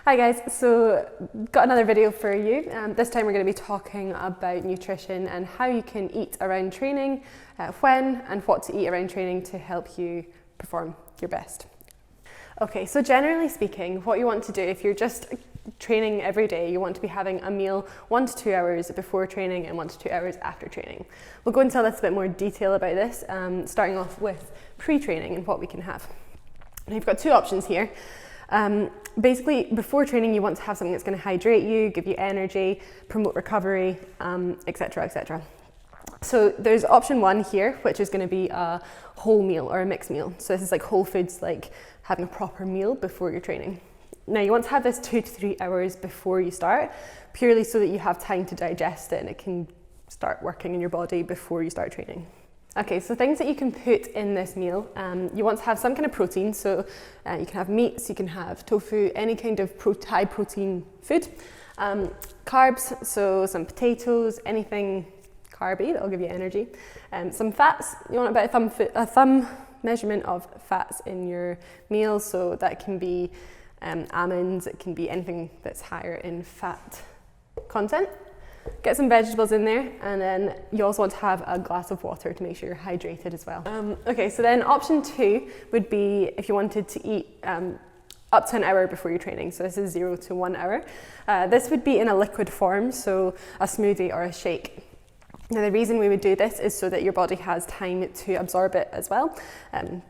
Hi guys, so got another video for you. This time we're going to be talking about nutrition and how you can eat around training, when and what to eat around training to help you perform your best. Okay, so generally speaking, what you want to do if you're just training every day, you want to be having a meal 1 to 2 hours before training and 1 to 2 hours after training. We'll go into a little bit more detail about this, starting off with pre-training and what we can have. Now you've got two options here. Basically, before training, you want to have something that's going to hydrate you, give you energy, promote recovery, etc., etc. So there's option one here, which is going to be a whole meal or a mixed meal. So this is like whole foods, like having a proper meal before your training. Now you want to have this 2 to 3 hours before you start, purely so that you have time to digest it and it can start working in your body before you start training. Okay, so things that you can put in this meal, you want to have some kind of protein, so you can have meats, you can have tofu, any kind of high protein food. Carbs, so some potatoes, anything carby that'll give you energy. Some fats, you want about a thumb measurement of fats in your meal, so that can be almonds, it can be anything that's higher in fat content. Get some vegetables in there, and then you also want to have a glass of water to make sure you're hydrated as well. Okay, so then option two would be if you wanted to eat up to an hour before your training. So this is 0 to 1 hour. This would be in a liquid form, so a smoothie or a shake. Now the reason we would do this is so that your body has time to absorb it as well,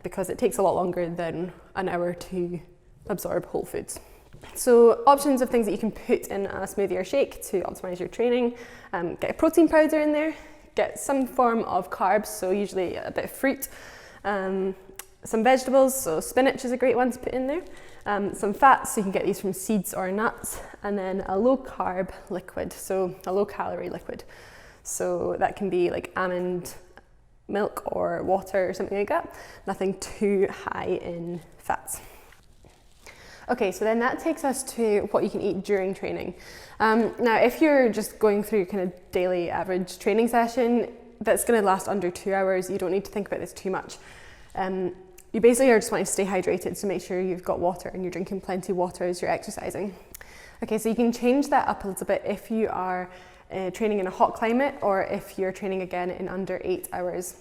because it takes a lot longer than an hour to absorb whole foods. So options of things that you can put in a smoothie or shake to optimize your training. Get a protein powder in there, get some form of carbs, so usually a bit of fruit, some vegetables, so spinach is a great one to put in there, some fats, so you can get these from seeds or nuts, and then a low carb liquid, so a low calorie liquid. So that can be like almond milk or water or something like that, nothing too high in fats. Okay, so then that takes us to what you can eat during training. Now, if you're just going through your kind of daily average training session, that's going to last under 2 hours. You don't need to think about this too much. You basically are just wanting to stay hydrated, so make sure you've got water and you're drinking plenty of water as you're exercising. Okay, so you can change that up a little bit if you are training in a hot climate or if you're training again in under 8 hours.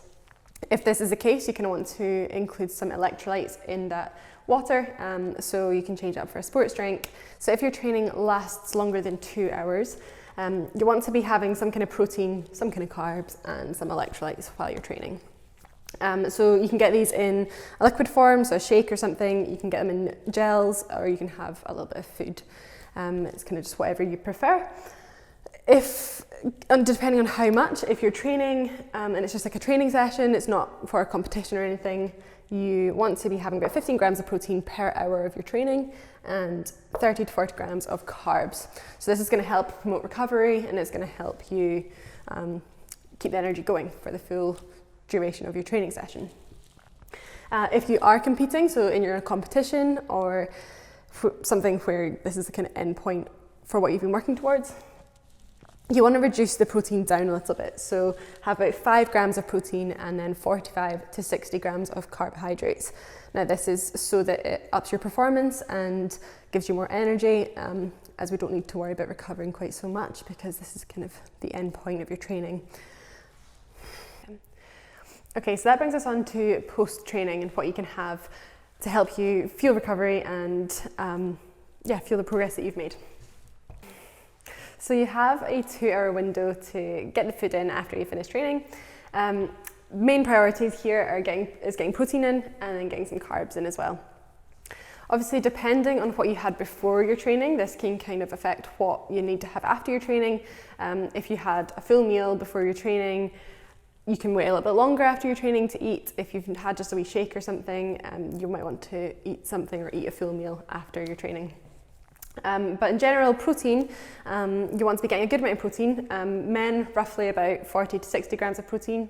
If this is the case, you kind of want to include some electrolytes in that water, so you can change it up for a sports drink. So if your training lasts longer than 2 hours, you want to be having some kind of protein, some kind of carbs, and some electrolytes while you're training. So you can get these in a liquid form, so a shake or something. You can get them in gels, or you can have a little bit of food. It's kind of just whatever you prefer. Depending on how much, if you're training and it's just like a training session, it's not for a competition or anything, you want to be having about 15 grams of protein per hour of your training and 30 to 40 grams of carbs. So this is going to help promote recovery, and it's going to help you keep the energy going for the full duration of your training session. If you are competing, so in your competition or something where this is the kind of end point for what you've been working towards, you want to reduce the protein down a little bit. So have about 5 grams of protein and then 45 to 60 grams of carbohydrates. Now this is so that it ups your performance and gives you more energy, as we don't need to worry about recovering quite so much because this is kind of the end point of your training. Okay, so that brings us on to post-training and what you can have to help you fuel recovery and fuel the progress that you've made. So you have a 2 hour window to get the food in after you finish training. Main priorities here are getting protein in and then getting some carbs in as well. Obviously, depending on what you had before your training, this can kind of affect what you need to have after your training. If you had a full meal before your training, you can wait a little bit longer after your training to eat. If you've had just a wee shake or something, you might want to eat something or eat a full meal after your training. But in general, protein, you want to be getting a good amount of protein. Men, roughly about 40 to 60 grams of protein.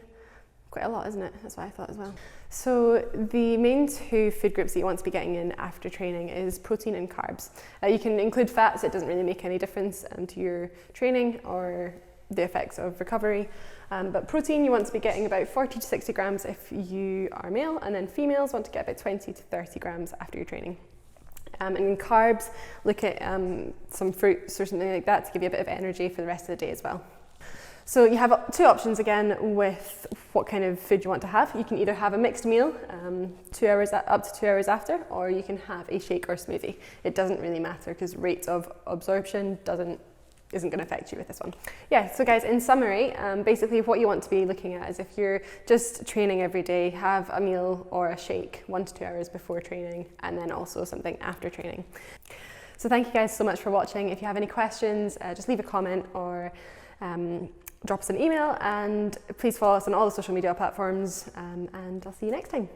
Quite a lot, isn't it? That's what I thought as well. So the main two food groups that you want to be getting in after training is protein and carbs. You can include fats, it doesn't really make any difference to your training or the effects of recovery. But protein, you want to be getting about 40 to 60 grams if you are male, and then females want to get about 20 to 30 grams after your training. And in carbs, look at some fruits or something like that to give you a bit of energy for the rest of the day as well. So you have two options again with what kind of food you want to have. You can either have a mixed meal up to 2 hours after, or you can have a shake or smoothie. It doesn't really matter because rates of absorption isn't going to affect you with this one. Yeah, so guys, in summary, basically what you want to be looking at is if you're just training every day, have a meal or a shake 1 to 2 hours before training, and then also something after training. So thank you guys so much for watching. If you have any questions, just leave a comment or drop us an email, and please follow us on all the social media platforms, and I'll see you next time.